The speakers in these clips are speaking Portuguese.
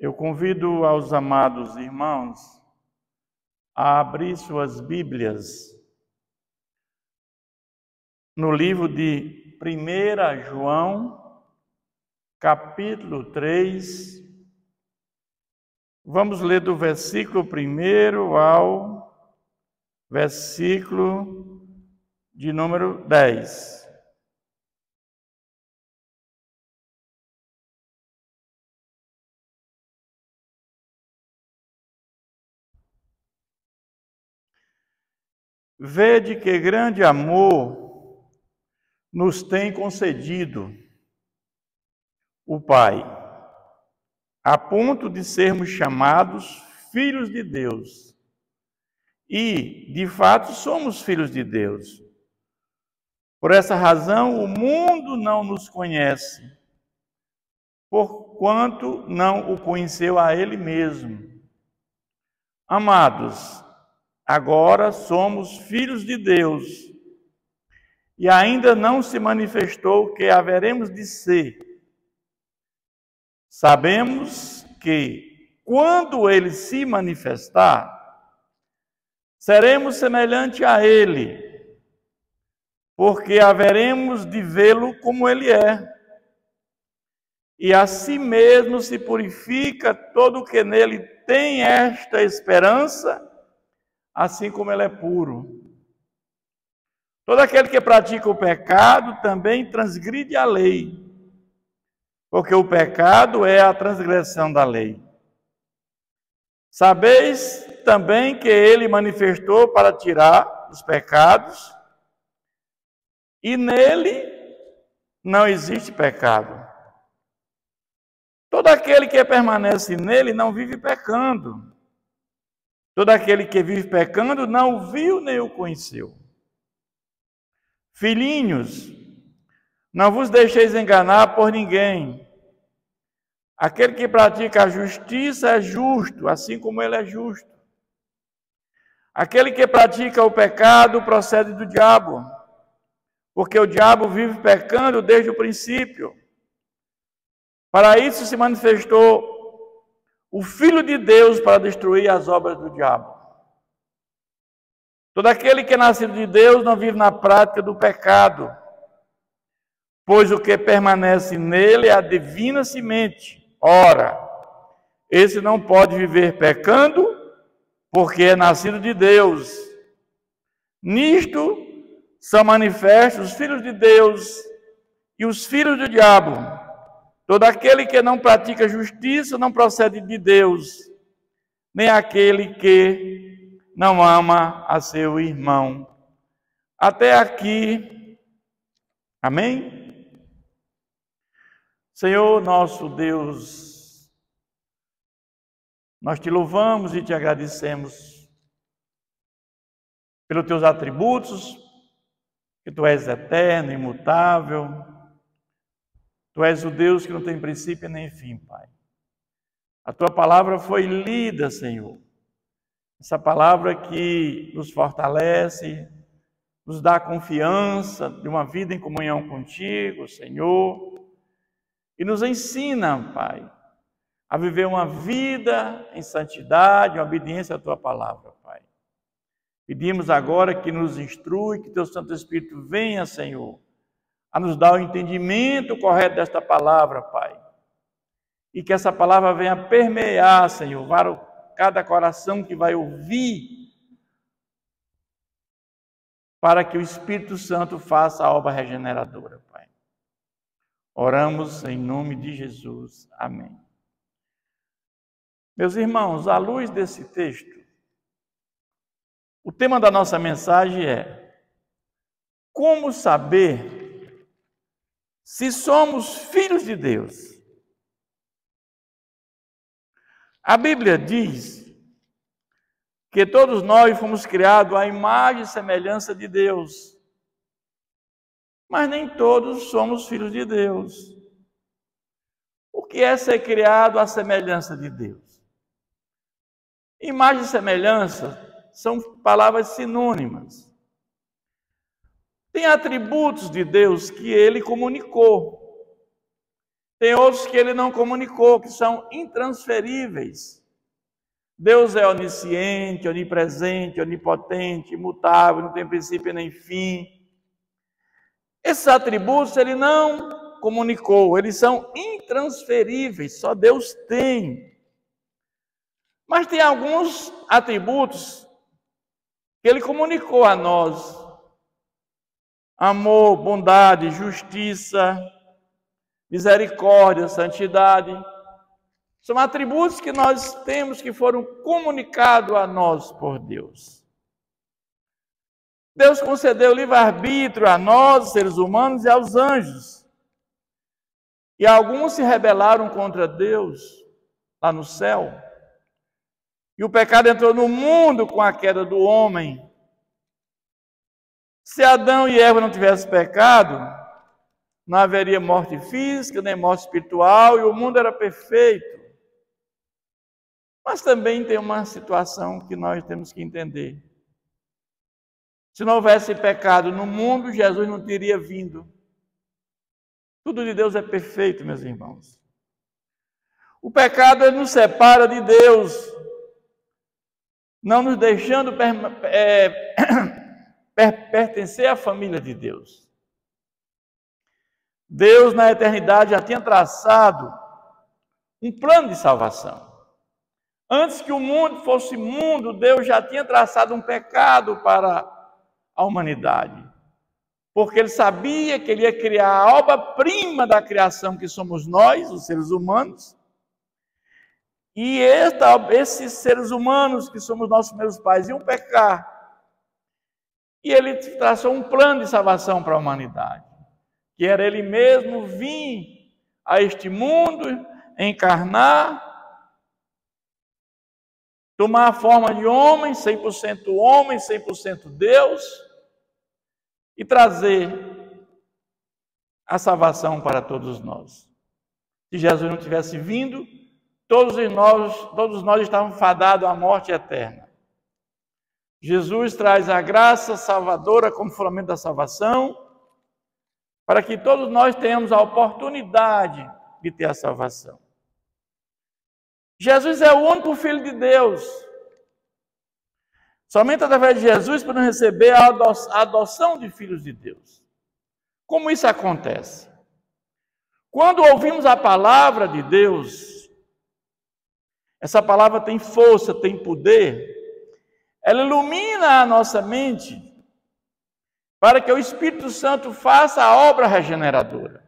Eu convido aos amados irmãos a abrir suas Bíblias no livro de 1 João, capítulo 3. Vamos ler do versículo 1 ao versículo de número 10. Vede que grande amor nos tem concedido o Pai, a ponto de sermos chamados filhos de Deus. E, de fato, somos filhos de Deus. Por essa razão, o mundo não nos conhece, porquanto não o conheceu a Ele mesmo. Amados, agora somos filhos de Deus, e ainda não se manifestou o que haveremos de ser. Sabemos que, quando Ele se manifestar, seremos semelhantes a Ele, porque haveremos de vê-lo como Ele é. E a si mesmo se purifica todo o que nele tem esta esperança, assim como ele é puro. Todo aquele que pratica o pecado também transgride a lei, porque o pecado é a transgressão da lei. Sabeis também que ele manifestou para tirar os pecados, e nele não existe pecado. Todo aquele que permanece nele não vive pecando. Todo aquele que vive pecando não o viu nem o conheceu. Filhinhos, não vos deixeis enganar por ninguém. Aquele que pratica a justiça é justo, assim como ele é justo. Aquele que pratica o pecado procede do diabo, porque o diabo vive pecando desde o princípio. Para isso se manifestou o Filho de Deus para destruir as obras do diabo. Todo aquele que é nascido de Deus não vive na prática do pecado, pois o que permanece nele é a divina semente. Ora, esse não pode viver pecando, porque é nascido de Deus. Nisto são manifestos os filhos de Deus e os filhos do diabo. Todo aquele que não pratica justiça não procede de Deus, nem aquele que não ama a seu irmão. Até aqui, amém? Senhor nosso Deus, nós te louvamos e te agradecemos pelos teus atributos, que tu és eterno, imutável. Tu és o Deus que não tem princípio nem fim, Pai. A tua palavra foi lida, Senhor. Essa palavra que nos fortalece, nos dá confiança de uma vida em comunhão contigo, Senhor. E nos ensina, Pai, a viver uma vida em santidade, em obediência à tua palavra, Pai. Pedimos agora que nos instrui, que teu Santo Espírito venha, Senhor, a nos dar o entendimento correto desta palavra, Pai. E que essa palavra venha permear, Senhor, para cada coração que vai ouvir, para que o Espírito Santo faça a obra regeneradora, Pai. Oramos em nome de Jesus. Amém. Meus irmãos, à luz desse texto, o tema da nossa mensagem é: como saber se somos filhos de Deus? A Bíblia diz que todos nós fomos criados à imagem e semelhança de Deus, mas nem todos somos filhos de Deus. O que é ser criado à semelhança de Deus? Imagem e semelhança são palavras sinônimas. Tem atributos de Deus que ele comunicou. Tem outros que ele não comunicou, que são intransferíveis. Deus é onisciente, onipresente, onipotente, imutável, não tem princípio nem fim. Esses atributos ele não comunicou, eles são intransferíveis, só Deus tem. Mas tem alguns atributos que ele comunicou a nós: amor, bondade, justiça, misericórdia, santidade. São atributos que nós temos que foram comunicados a nós por Deus. Deus concedeu livre-arbítrio a nós, seres humanos, e aos anjos. E alguns se rebelaram contra Deus lá no céu. E o pecado entrou no mundo com a queda do homem. Se Adão e Eva não tivessem pecado, não haveria morte física, nem morte espiritual, e o mundo era perfeito. Mas também tem uma situação que nós temos que entender. Se não houvesse pecado no mundo, Jesus não teria vindo. Tudo de Deus é perfeito, meus irmãos. O pecado nos separa de Deus, não nos deixando pertencer à família de Deus. Deus, na eternidade, já tinha traçado um plano de salvação. Antes que o mundo fosse mundo, Deus já tinha traçado um pecado para a humanidade. Porque Ele sabia que Ele ia criar a obra-prima da criação, que somos nós, os seres humanos. E esses seres humanos, que somos nossos primeiros pais, iam pecar. E Ele traçou um plano de salvação para a humanidade. Que era Ele mesmo vir a este mundo, encarnar, tomar a forma de homem, 100% Deus, e trazer a salvação para todos nós. Se Jesus não tivesse vindo, todos nós estávamos fadados à morte eterna. Jesus traz a graça salvadora como fundamento da salvação, para que todos nós tenhamos a oportunidade de ter a salvação. Jesus é o único Filho de Deus. Somente através de Jesus podemos receber a adoção de filhos de Deus. Como isso acontece? Quando ouvimos a palavra de Deus, essa palavra tem força, tem poder, ela ilumina a nossa mente para que o Espírito Santo faça a obra regeneradora.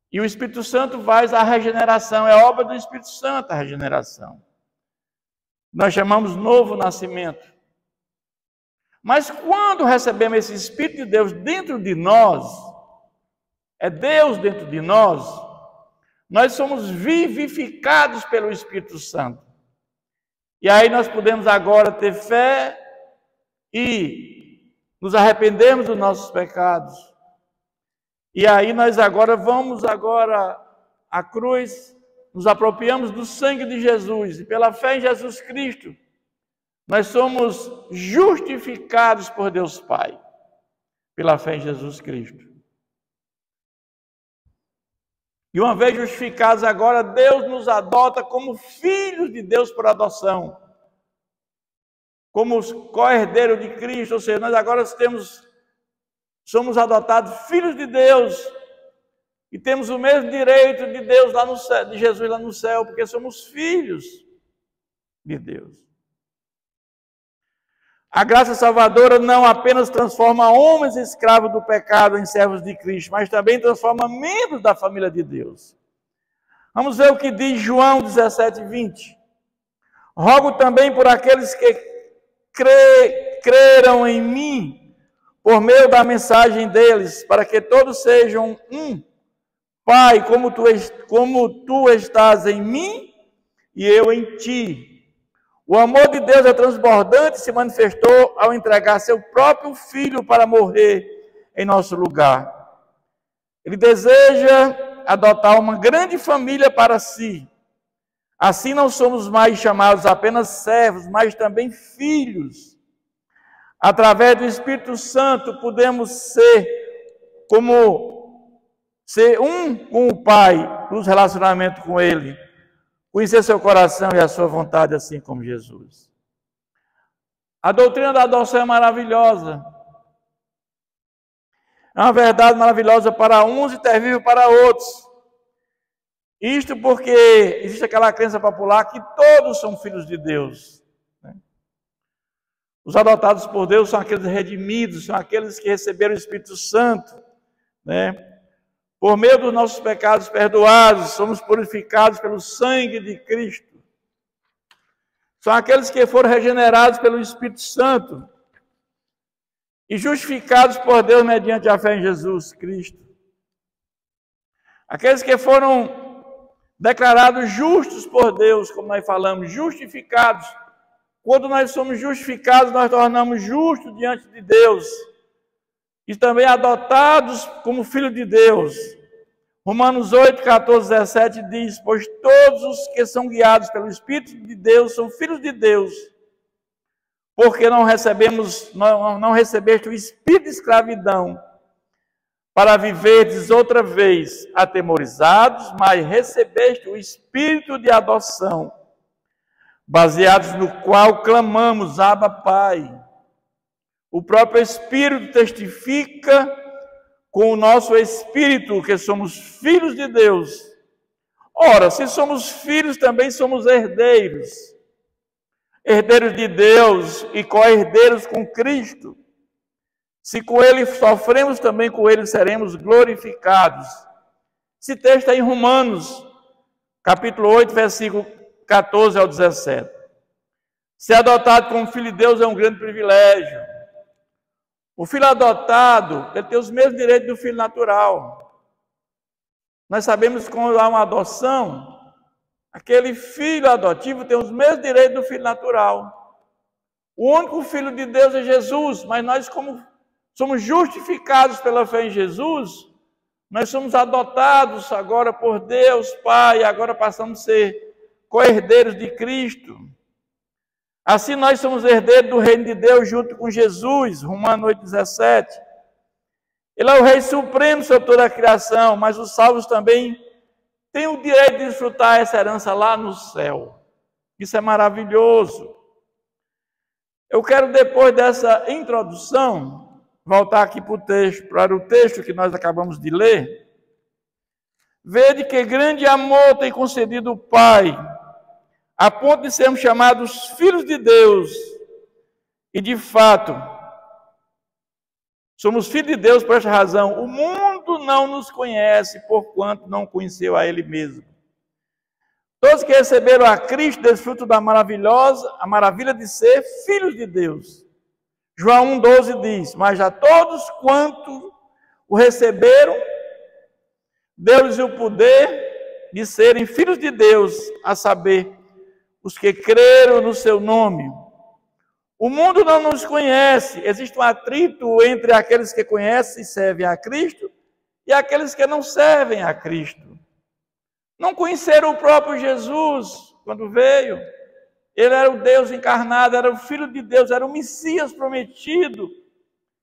E o Espírito Santo faz a regeneração, é a obra do Espírito Santo a regeneração. Nós chamamos novo nascimento. Mas quando recebemos esse Espírito de Deus dentro de nós, é Deus dentro de nós somos vivificados pelo Espírito Santo. E aí nós podemos agora ter fé e nos arrependermos dos nossos pecados. E aí nós vamos à cruz, nos apropriamos do sangue de Jesus e pela fé em Jesus Cristo, nós somos justificados por Deus Pai, pela fé em Jesus Cristo. E uma vez justificados agora, Deus nos adota como filhos de Deus por adoção, como os co-herdeiros de Cristo, ou seja, nós agora somos adotados filhos de Deus e temos o mesmo direito de Deus lá no céu, de Jesus lá no céu, porque somos filhos de Deus. A graça salvadora não apenas transforma homens escravos do pecado em servos de Cristo, mas também transforma membros da família de Deus. Vamos ver o que diz João 17:20. Rogo também por aqueles que creram em mim, por meio da mensagem deles, para que todos sejam um. Pai, como tu estás em mim e eu em ti. O amor de Deus é transbordante e se manifestou ao entregar seu próprio Filho para morrer em nosso lugar. Ele deseja adotar uma grande família para si. Assim não somos mais chamados apenas servos, mas também filhos. Através do Espírito Santo podemos ser como ser um com o Pai, nos relacionamentos com Ele, conhecer seu coração e a sua vontade, assim como Jesus. A doutrina da adoção é maravilhosa. É uma verdade maravilhosa para uns e terrível para outros. Isto porque existe aquela crença popular que todos são filhos de Deus. Os adotados por Deus são aqueles redimidos, são aqueles que receberam o Espírito Santo, Por meio dos nossos pecados perdoados, somos purificados pelo sangue de Cristo. São aqueles que foram regenerados pelo Espírito Santo e justificados por Deus mediante a fé em Jesus Cristo. Aqueles que foram declarados justos por Deus, como nós falamos, justificados. Quando nós somos justificados, nós tornamos justos diante de Deus. E também adotados como filho de Deus. Romanos 8, 14, 17 diz: pois todos os que são guiados pelo Espírito de Deus são filhos de Deus. Porque não recebeste o espírito de escravidão para viverdes outra vez atemorizados, mas recebeste o espírito de adoção, baseados no qual clamamos, Abba, Pai. O próprio Espírito testifica com o nosso espírito que somos filhos de Deus. Ora, se somos filhos, também somos herdeiros. Herdeiros de Deus e co-herdeiros com Cristo. Se com Ele sofremos, também com Ele seremos glorificados. Esse texto é em Romanos, capítulo 8, versículo 14 ao 17. Ser adotado como filho de Deus é um grande privilégio. O filho adotado, ele tem os mesmos direitos do filho natural. Nós sabemos que quando há uma adoção, aquele filho adotivo tem os mesmos direitos do filho natural. O único filho de Deus é Jesus, mas nós, como somos justificados pela fé em Jesus, nós somos adotados agora por Deus, Pai, agora passamos a ser co-herdeiros de Cristo. Assim nós somos herdeiros do reino de Deus junto com Jesus, Romanos 8, 17. Ele é o Rei Supremo sobre toda a criação, mas os salvos também têm o direito de desfrutar essa herança lá no céu. Isso é maravilhoso. Eu quero, depois dessa introdução, voltar aqui para o texto que nós acabamos de ler. Vede que grande amor tem concedido o Pai, a ponto de sermos chamados filhos de Deus. E de fato, somos filhos de Deus por esta razão. O mundo não nos conhece, porquanto não conheceu a Ele mesmo. Todos que receberam a Cristo desfrutam da maravilha de ser filhos de Deus. João 1,12 diz: mas a todos quanto o receberam, deu-lhes o poder de serem filhos de Deus, a saber, os que creram no seu nome. O mundo não nos conhece. Existe um atrito entre aqueles que conhecem e servem a Cristo e aqueles que não servem a Cristo. Não conheceram o próprio Jesus quando veio. Ele era o Deus encarnado, era o Filho de Deus, era o Messias prometido.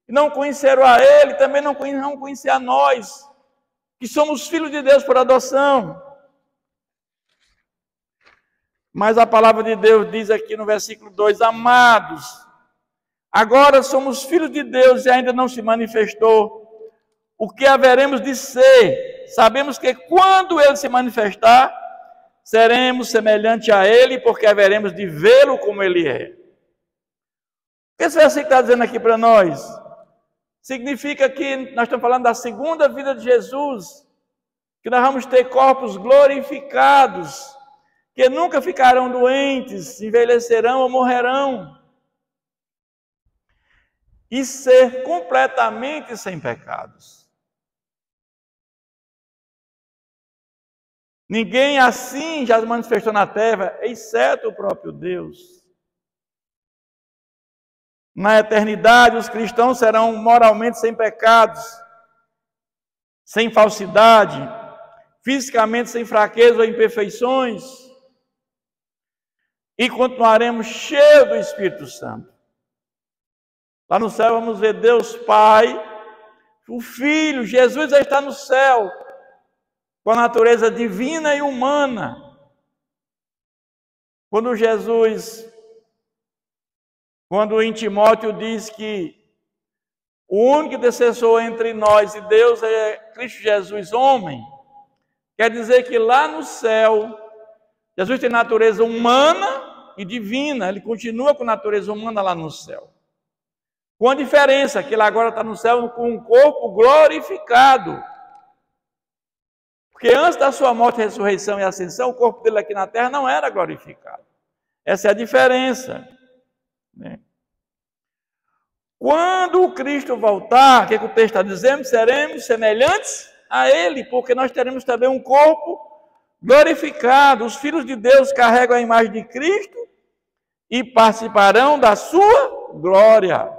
E não conheceram a Ele, também não conheceram a nós, que somos filhos de Deus por adoção. Mas a palavra de Deus diz aqui no versículo 2, amados, agora somos filhos de Deus e ainda não se manifestou o que haveremos de ser. Sabemos que quando Ele se manifestar, seremos semelhantes a Ele, porque haveremos de vê-lo como Ele é. O que esse versículo está dizendo aqui para nós? Significa que nós estamos falando da segunda vida de Jesus, que nós vamos ter corpos glorificados, que nunca ficarão doentes, envelhecerão ou morrerão, e ser completamente sem pecados. Ninguém assim já se manifestou na terra, exceto o próprio Deus. Na eternidade, os cristãos serão moralmente sem pecados, sem falsidade, fisicamente sem fraqueza ou imperfeições, e continuaremos cheios do Espírito Santo. Lá no céu vamos ver Deus Pai, o Filho, Jesus já está no céu, com a natureza divina e humana. Quando em Timóteo diz que o único intercessor entre nós e Deus é Cristo Jesus, homem, quer dizer que lá no céu, Jesus tem natureza humana e divina, ele continua com natureza humana lá no céu. Com a diferença que ele agora está no céu com um corpo glorificado. Porque antes da sua morte, ressurreição e ascensão, o corpo dele aqui na terra não era glorificado. Essa é a diferença, né? Quando o Cristo voltar, o que o texto está dizendo? Seremos semelhantes a ele, porque nós teremos também um corpo glorificado. Os filhos de Deus carregam a imagem de Cristo e participarão da sua glória.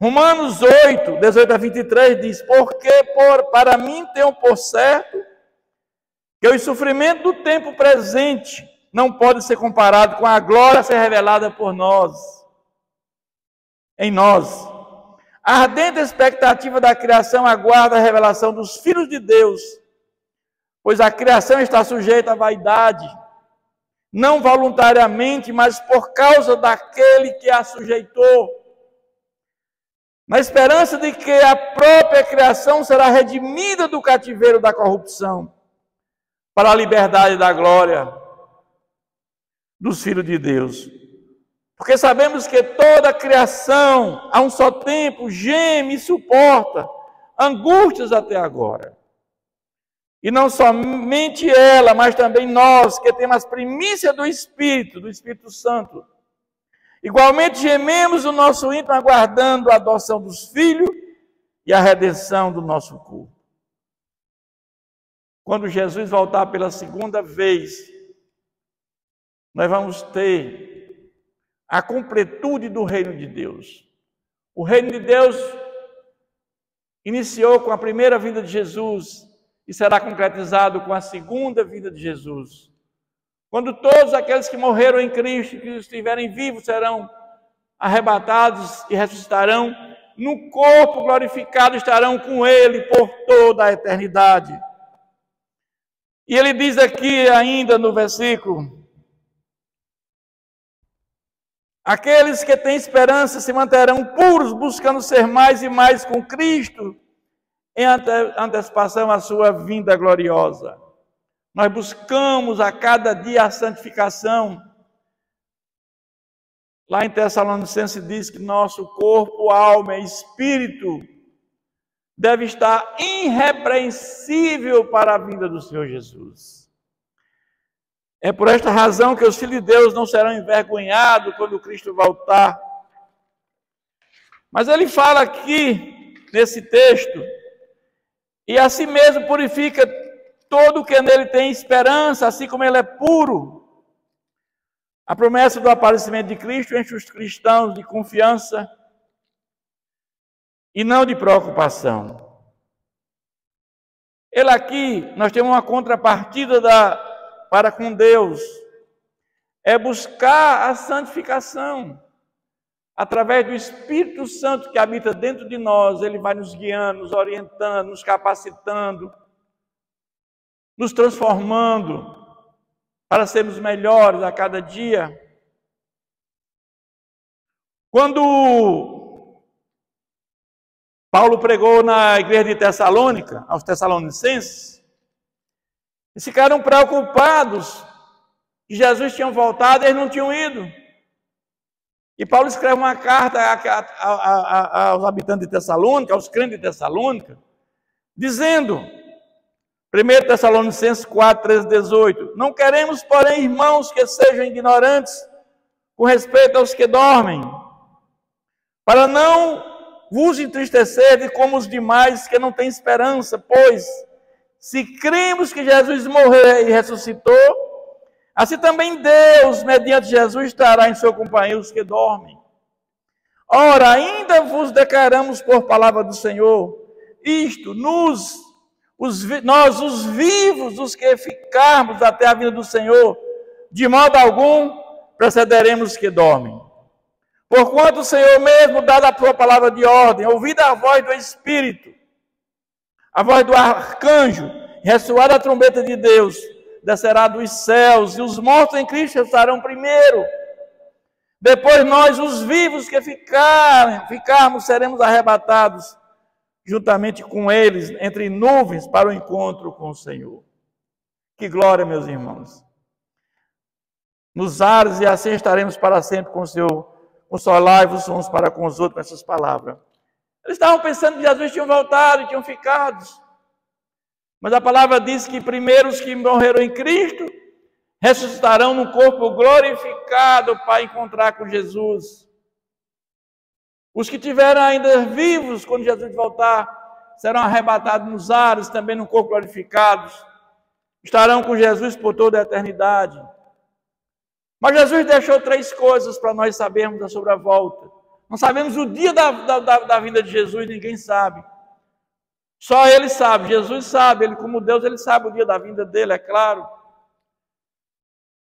Romanos 8, 18 a 23 diz: porque para mim tenho por certo que os sofrimentos do tempo presente não podem ser comparados com a glória a ser revelada por nós, em nós. A ardente expectativa da criação aguarda a revelação dos filhos de Deus, pois a criação está sujeita à vaidade, não voluntariamente, mas por causa daquele que a sujeitou, na esperança de que a própria criação será redimida do cativeiro da corrupção, para a liberdade da glória dos filhos de Deus. Porque sabemos que toda a criação, a um só tempo, geme e suporta angústias até agora. E não somente ela, mas também nós, que temos as primícias do Espírito Santo. Igualmente gememos o nosso íntimo, aguardando a adoção dos filhos e a redenção do nosso corpo. Quando Jesus voltar pela segunda vez, nós vamos ter a completude do reino de Deus. O reino de Deus iniciou com a primeira vinda de Jesus e será concretizado com a segunda vinda de Jesus. Quando todos aqueles que morreram em Cristo, que estiverem vivos, serão arrebatados e ressuscitarão no corpo glorificado, estarão com Ele por toda a eternidade. E ele diz aqui ainda no versículo: aqueles que têm esperança se manterão puros, buscando ser mais e mais com Cristo, em antecipação à sua vinda gloriosa. Nós buscamos a cada dia a santificação. Lá em Tessalonicenses diz que nosso corpo, alma e espírito deve estar irrepreensível para a vinda do Senhor Jesus. É por esta razão que os filhos de Deus não serão envergonhados quando Cristo voltar. Mas ele fala aqui, nesse texto, e assim mesmo purifica todo o que nele tem esperança, assim como ele é puro. A promessa do aparecimento de Cristo enche os cristãos de confiança e não de preocupação. Ele aqui, nós temos uma contrapartida para com Deus, é buscar a santificação. Através do Espírito Santo que habita dentro de nós, ele vai nos guiando, nos orientando, nos capacitando, nos transformando para sermos melhores a cada dia. Quando Paulo pregou na igreja de Tessalônica, aos Tessalonicenses, eles ficaram preocupados que Jesus tinha voltado e eles não tinham ido. E Paulo escreve uma carta aos habitantes de Tessalônica, aos crentes de Tessalônica, dizendo, 1 Tessalonicenses 4, 13, 18, não queremos, porém, irmãos, que sejam ignorantes com respeito aos que dormem, para não vos entristecer como os demais que não têm esperança, pois, se cremos que Jesus morreu e ressuscitou, assim também Deus, mediante Jesus, estará em seu companheiro os que dormem. Ora, ainda vos declaramos por palavra do Senhor, isto, nós os vivos, os que ficarmos até a vinda do Senhor, de modo algum precederemos os que dormem. Porquanto o Senhor mesmo, dada a sua palavra de ordem, ouvida a voz do Espírito, a voz do arcanjo, ressoada a trombeta de Deus, descerá dos céus, e os mortos em Cristo ressuscitarão primeiro. Depois nós, os vivos que ficarmos, seremos arrebatados juntamente com eles, entre nuvens, para o encontro com o Senhor. Que glória, meus irmãos! Nos ares, e assim estaremos para sempre com o Senhor. Consolai-vos uns para com os outros com essas palavras. Eles estavam pensando que Jesus tinha voltado e tinham ficado. Mas a palavra diz que primeiro os que morreram em Cristo ressuscitarão no corpo glorificado para encontrar com Jesus. Os que estiverem ainda vivos quando Jesus voltar serão arrebatados nos ares, também no corpo glorificado. Estarão com Jesus por toda a eternidade. Mas Jesus deixou 3 coisas para nós sabermos sobre a volta. Não sabemos o dia da vinda de Jesus, ninguém sabe. Só Ele sabe, Jesus sabe, Ele como Deus, Ele sabe o dia da vinda dele, é claro.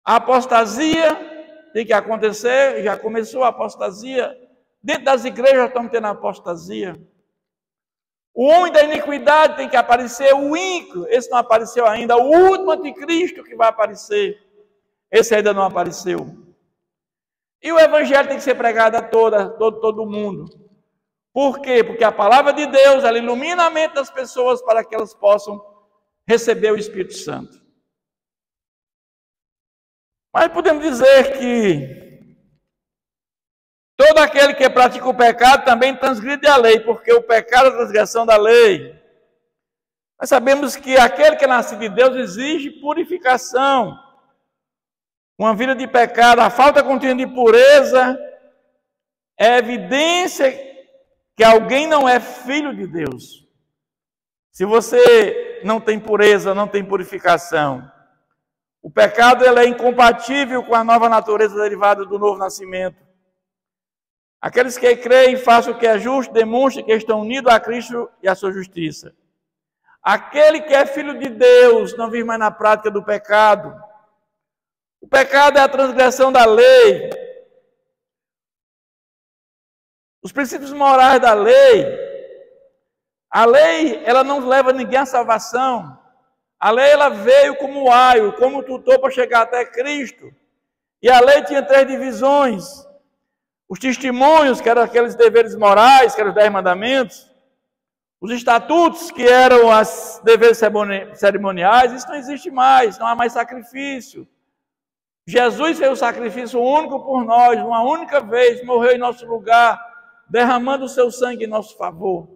A apostasia tem que acontecer, já começou a apostasia. Dentro das igrejas estamos tendo a apostasia. O homem da iniquidade tem que aparecer, o ímpio, esse não apareceu ainda. O último anticristo que vai aparecer, esse ainda não apareceu. E o evangelho tem que ser pregado a todo mundo. Por quê? Porque a palavra de Deus, ela ilumina a mente das pessoas para que elas possam receber o Espírito Santo. Mas podemos dizer que todo aquele que pratica o pecado também transgride a lei, porque o pecado é a transgressão da lei. Nós sabemos que aquele que é nascido de Deus exige purificação. Uma vida de pecado, a falta contínua de pureza é evidência que alguém não é filho de Deus. Se você não tem pureza, não tem purificação, o pecado ele é incompatível com a nova natureza derivada do novo nascimento. Aqueles que creem, façam o que é justo, demonstrem que estão unidos a Cristo e a sua justiça. Aquele que é filho de Deus não vive mais na prática do pecado. O pecado é a transgressão da lei. Os princípios morais da lei, a lei, ela não leva ninguém à salvação. A lei, ela veio como aio, como tutor para chegar até Cristo. E a lei tinha 3 divisões. Os testemunhos, que eram aqueles deveres morais, que eram os 10 mandamentos. Os estatutos, que eram os deveres cerimoniais, isso não existe mais, não há mais sacrifício. Jesus fez o sacrifício único por nós, uma única vez, morreu em nosso lugar, derramando o seu sangue em nosso favor.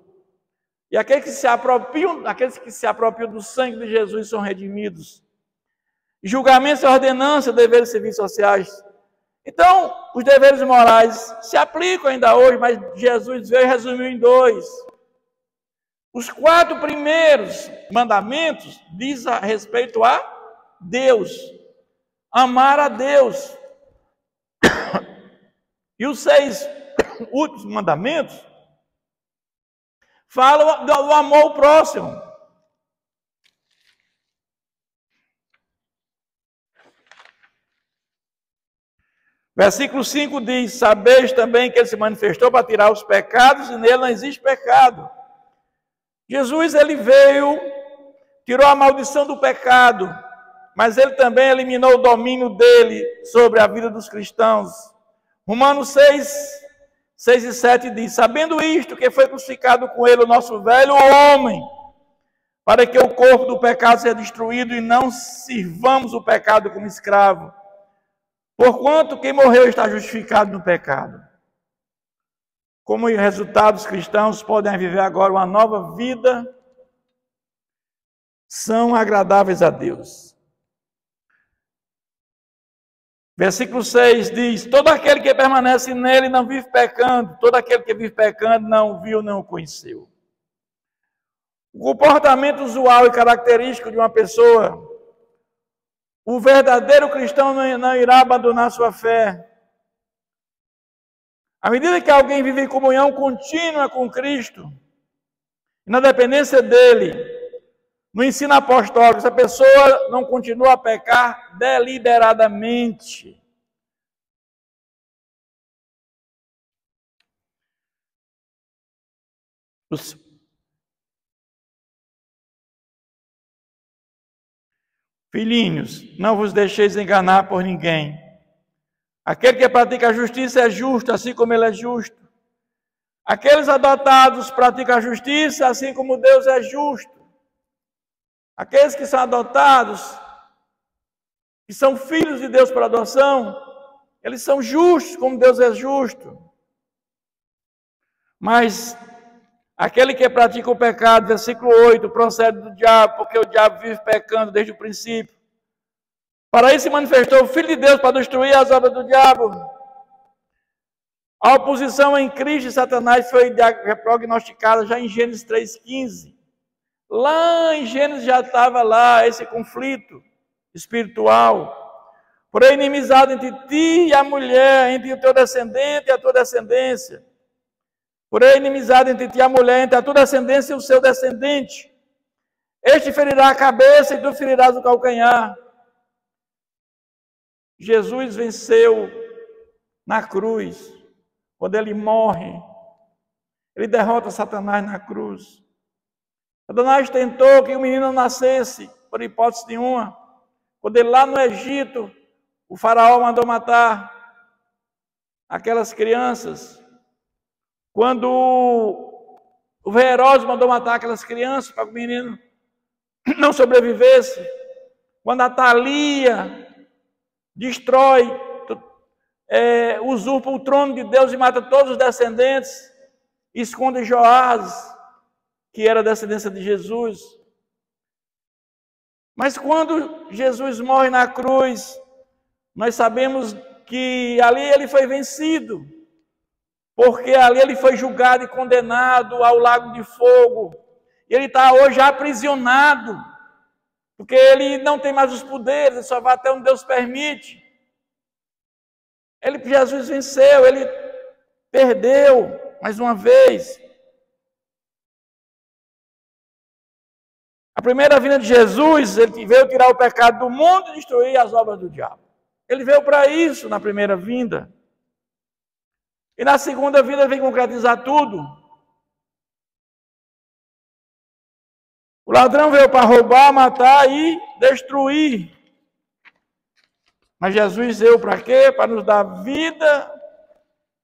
E aqueles que se apropriam do sangue de Jesus são redimidos. Julgamentos e ordenanças, deveres civis sociais. Então, os deveres morais se aplicam ainda hoje, mas Jesus veio e resumiu em 2. Os 4 primeiros mandamentos dizem a respeito a Deus. Amar a Deus. E os 6 últimos mandamentos falam do amor ao próximo. Versículo 5 diz: sabeis também que ele se manifestou para tirar os pecados e nele não existe pecado. Jesus, ele veio, tirou a maldição do pecado, mas ele também eliminou o domínio dele sobre a vida dos cristãos. Romanos 6 e 7 diz: sabendo isto, que foi crucificado com ele o nosso velho homem, para que o corpo do pecado seja destruído e não sirvamos o pecado como escravo. Porquanto quem morreu está justificado no pecado. Como resultado, os cristãos podem viver agora uma nova vida, são agradáveis a Deus. Versículo 6 diz: todo aquele que permanece nele não vive pecando, todo aquele que vive pecando não viu, não o conheceu. O comportamento usual e característico de uma pessoa, o verdadeiro cristão não irá abandonar sua fé. À medida que alguém vive em comunhão contínua com Cristo, na dependência dele, no ensino apostólico, essa pessoa não continua a pecar deliberadamente. Filhinhos, não vos deixeis enganar por ninguém. Aquele que pratica a justiça é justo, assim como ele é justo. Aqueles adotados praticam a justiça, assim como Deus é justo. Aqueles que são adotados, que são filhos de Deus por adoção, eles são justos, como Deus é justo. Mas aquele que pratica o pecado, versículo 8, procede do diabo, porque o diabo vive pecando desde o princípio. Para isso se manifestou o Filho de Deus, para destruir as obras do diabo. A oposição em Cristo e Satanás foi prognosticada já em Gênesis 3,15. Lá em Gênesis já estava lá esse conflito espiritual. Porém, inimizade entre ti e a mulher, entre o teu descendente e a tua descendência. Porém, inimizade entre ti e a mulher, entre a tua descendência e o seu descendente. Este ferirá a cabeça e tu ferirás o calcanhar. Jesus venceu na cruz. Quando ele morre, ele derrota Satanás na cruz. Satanás tentou que o menino não nascesse, por hipótese nenhuma. Quando ele lá no Egito, o faraó mandou matar aquelas crianças. Quando o Herodes mandou matar aquelas crianças para que o menino não sobrevivesse. Quando a Thalia destrói, usurpa o trono de Deus e mata todos os descendentes, esconde Joás, que era descendência de Jesus. Mas quando Jesus morre na cruz, nós sabemos que ali ele foi vencido, porque ali ele foi julgado e condenado ao lago de fogo. E ele está hoje aprisionado, porque ele não tem mais os poderes, ele só vai até onde Deus permite. Jesus venceu, ele perdeu mais uma vez. A primeira vinda de Jesus, ele veio tirar o pecado do mundo e destruir as obras do diabo. Ele veio para isso na primeira vinda. E na segunda vinda ele vem concretizar tudo. O ladrão veio para roubar, matar e destruir. Mas Jesus veio para quê? Para nos dar vida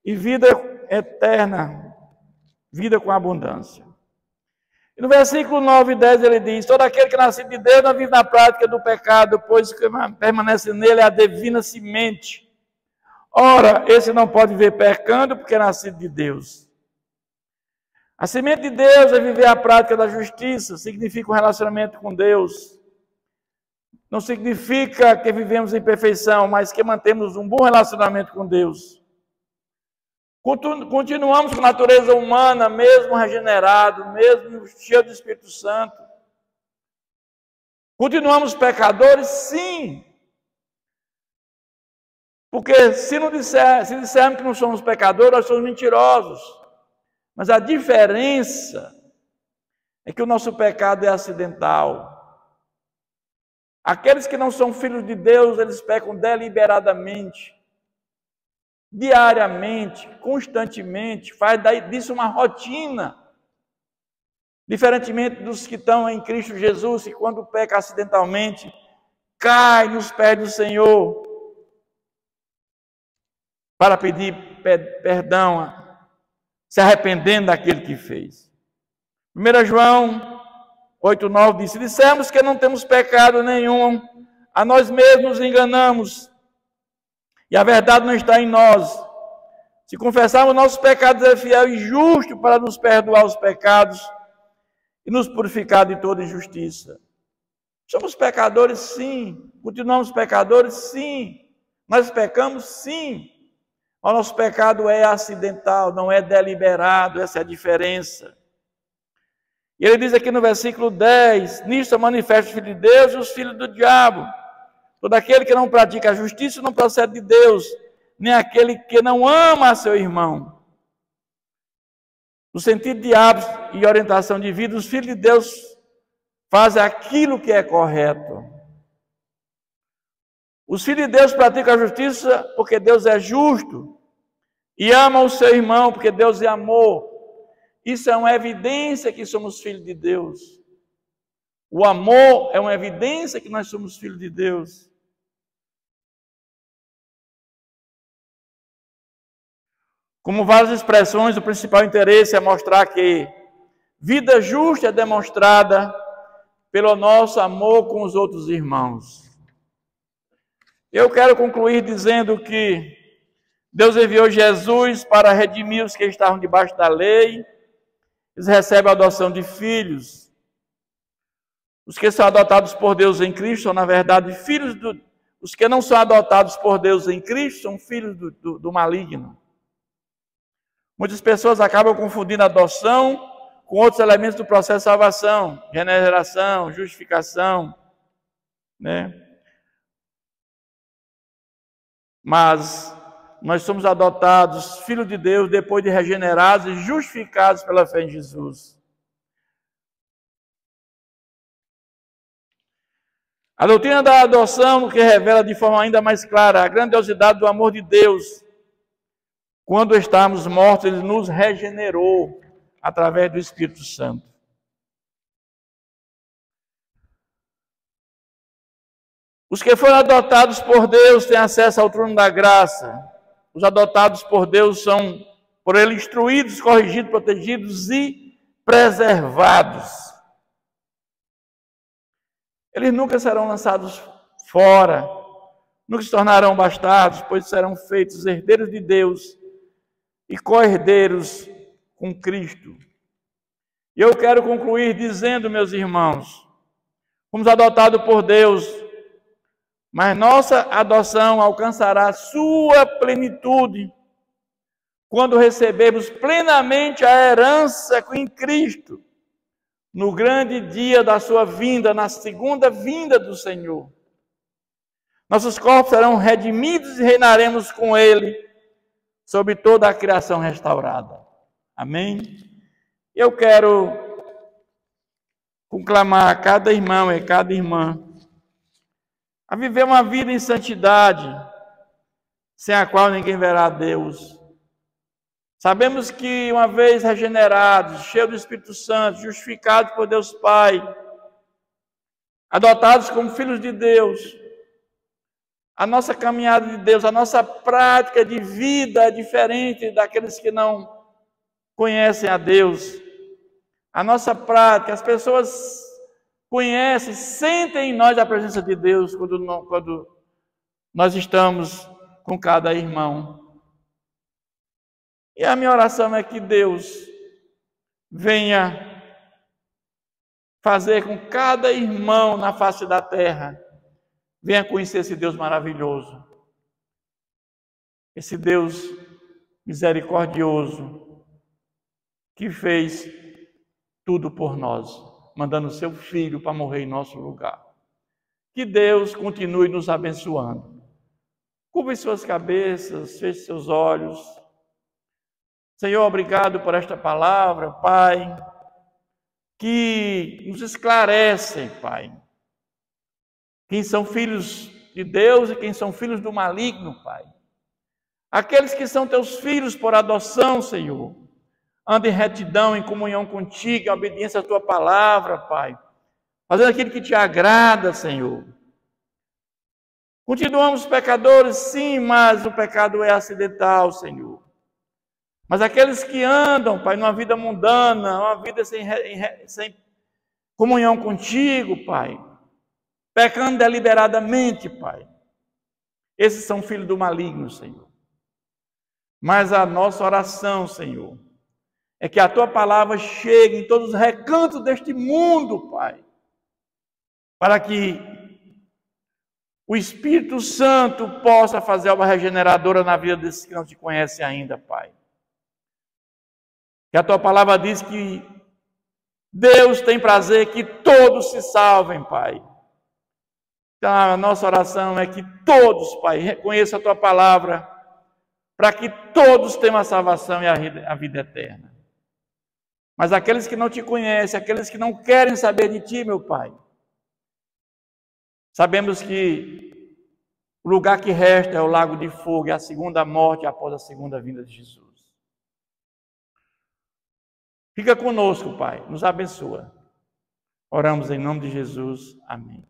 e vida eterna. Vida com abundância. E no versículo 9 e 10 ele diz: todo aquele que é nascido de Deus não vive na prática do pecado, pois que permanece nele a divina semente. Ora, esse não pode viver pecando porque é nascido de Deus. A semente de Deus é viver a prática da justiça, significa um relacionamento com Deus. Não significa que vivemos em perfeição, mas que mantemos um bom relacionamento com Deus. Continuamos com a natureza humana, mesmo regenerado, mesmo cheio do Espírito Santo. Continuamos pecadores, sim. Porque se dissermos que não somos pecadores, nós somos mentirosos. Mas a diferença é que o nosso pecado é acidental. Aqueles que não são filhos de Deus, eles pecam deliberadamente, diariamente, constantemente, faz disso uma rotina. Diferentemente dos que estão em Cristo Jesus, que quando peca acidentalmente, cai nos pés do Senhor para pedir perdão, se arrependendo daquele que fez. 1 João 8,9 diz: se dissermos que não temos pecado nenhum, a nós mesmos nos enganamos, e a verdade não está em nós. Se confessarmos nossos pecados, é fiel e justo para nos perdoar os pecados e nos purificar de toda injustiça. Somos pecadores, sim. Continuamos pecadores, sim. Nós pecamos, sim. O nosso pecado é acidental, não é deliberado, essa é a diferença. E ele diz aqui no versículo 10, nisto manifesta o Filho de Deus e os filhos do diabo. Todo aquele que não pratica a justiça não procede de Deus, nem aquele que não ama a seu irmão. No sentido de hábitos e orientação de vida, os filhos de Deus fazem aquilo que é correto. Os filhos de Deus praticam a justiça porque Deus é justo e amam o seu irmão porque Deus é amor. Isso é uma evidência que somos filhos de Deus. O amor é uma evidência que nós somos filhos de Deus. Como várias expressões, o principal interesse é mostrar que vida justa é demonstrada pelo nosso amor com os outros irmãos. Eu quero concluir dizendo que Deus enviou Jesus para redimir os que estavam debaixo da lei. Eles recebem a adoção de filhos. Os que são adotados por Deus em Cristo são, na verdade, filhos do... Os que não são adotados por Deus em Cristo são filhos do maligno. Muitas pessoas acabam confundindo a adoção com outros elementos do processo de salvação, regeneração, justificação, né? Mas nós somos adotados, filhos de Deus, depois de regenerados e justificados pela fé em Jesus. A doutrina da adoção, que revela de forma ainda mais clara a grandiosidade do amor de Deus. Quando estávamos mortos, Ele nos regenerou através do Espírito Santo. Os que foram adotados por Deus têm acesso ao trono da graça. Os adotados por Deus são, por Ele, instruídos, corrigidos, protegidos e preservados. Eles nunca serão lançados fora, nunca se tornarão bastardos, pois serão feitos herdeiros de Deus e co-herdeiros com Cristo. E eu quero concluir dizendo, meus irmãos, fomos adotados por Deus, mas nossa adoção alcançará sua plenitude quando recebermos plenamente a herança em Cristo, no grande dia da sua vinda, na segunda vinda do Senhor. Nossos corpos serão redimidos e reinaremos com Ele sobre toda a criação restaurada. Amém? Eu quero conclamar a cada irmão e cada irmã a viver uma vida em santidade, sem a qual ninguém verá a Deus. Sabemos que, uma vez regenerados, cheios do Espírito Santo, justificados por Deus Pai, adotados como filhos de Deus, a nossa caminhada de Deus, a nossa prática de vida é diferente daqueles que não conhecem a Deus. A nossa prática, as pessoas conhecem, sentem em nós a presença de Deus quando nós estamos com cada irmão. E a minha oração é que Deus venha fazer com cada irmão na face da terra, venha conhecer esse Deus maravilhoso, esse Deus misericordioso, que fez tudo por nós, mandando o seu Filho para morrer em nosso lugar. Que Deus continue nos abençoando. Curve suas cabeças, feche seus olhos. Senhor, obrigado por esta palavra, Pai, que nos esclarece, Pai, quem são filhos de Deus e quem são filhos do maligno, Pai. Aqueles que são teus filhos por adoção, Senhor, andem em retidão, em comunhão contigo, em obediência à tua palavra, Pai, fazendo aquilo que te agrada, Senhor. Continuamos pecadores, sim, mas o pecado é acidental, Senhor. Mas aqueles que andam, Pai, numa vida mundana, uma vida sem comunhão contigo, Pai, pecando deliberadamente, Pai, esses são filhos do maligno, Senhor. Mas a nossa oração, Senhor, é que a tua palavra chegue em todos os recantos deste mundo, Pai, para que o Espírito Santo possa fazer uma regeneradora na vida desses que não te conhecem ainda, Pai. Que a tua palavra diz que Deus tem prazer que todos se salvem, Pai. Então a nossa oração é que todos, Pai, reconheçam a tua palavra, para que todos tenham a salvação e a vida eterna. Mas aqueles que não te conhecem, aqueles que não querem saber de ti, meu Pai, sabemos que o lugar que resta é o lago de fogo, é a segunda morte após a segunda vinda de Jesus. Fica conosco, Pai, nos abençoa. Oramos em nome de Jesus. Amém.